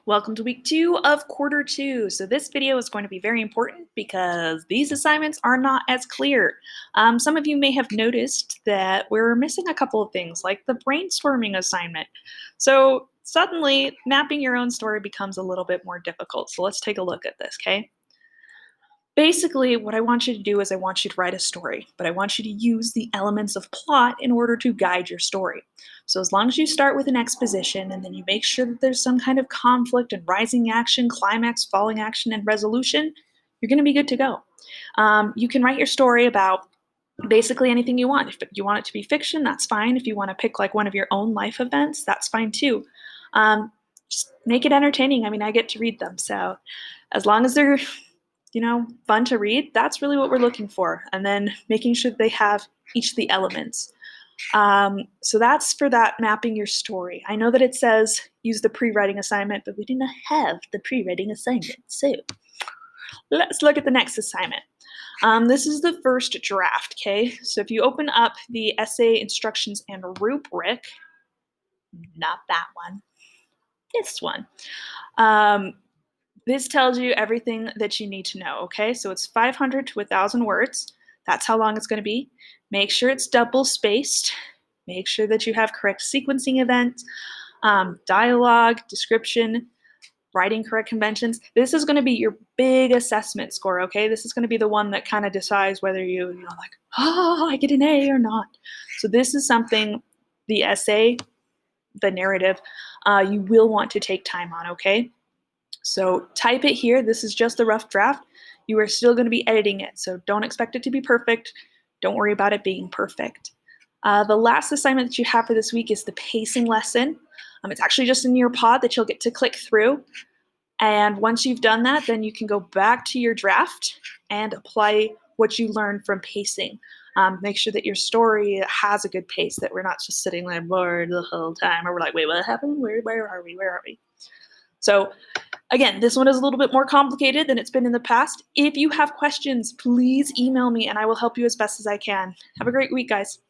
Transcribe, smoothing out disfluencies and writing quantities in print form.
Welcome to week 2 of quarter 2. So this video is going to be very important because these assignments are not as clear. Some of you may have noticed that we're missing a couple of things like the brainstorming assignment. So suddenly mapping your own story becomes a little bit more difficult. So let's take a look at this, okay? Basically, what I want you to do is I want you to write a story, but I want you to use the elements of plot in order to guide your story. So, as long as you start with an exposition and then you make sure that there's some kind of conflict and rising action, climax, falling action, and resolution, you're going to be good to go. You can write your story about basically anything you want. If you want it to be fiction, that's fine. If you want to pick like one of your own life events, that's fine too. Um, just make it entertaining. I mean, I get to read them, so as long as they're fun to read, that's really what we're looking for. And then making sure they have each of the elements. So that's for that mapping your story. I know that it says use the pre-writing assignment, but we do not have the pre-writing assignment. So let's look at the next assignment. This is the first draft, okay? So if you open up the essay instructions and rubric, not that one, this one. This tells you everything that you need to know, okay? So it's 500 to 1,000 words. That's how long it's going to be. Make sure it's double spaced. Make sure that you have correct sequencing events, dialogue, description, writing correct conventions. This is going to be your big assessment score, okay? This is going to be the one that kind of decides whether I get an A or not. So this is something, the essay, the narrative, you will want to take time on, okay? So type it here. This is just the rough draft. You are still going to be editing it, so don't expect it to be perfect. Don't worry about it being perfect. The last assignment that you have for this week is the pacing lesson. It's actually just in your pod that you'll get to click through. And once you've done that, then you can go back to your draft and apply what you learned from pacing. Make sure that your story has a good pace, that we're not just sitting there bored the whole time, or we're like, wait, what happened? Where are we? Where are we? So again, this one is a little bit more complicated than it's been in the past. If you have questions, please email me and I will help you as best as I can. Have a great week, guys.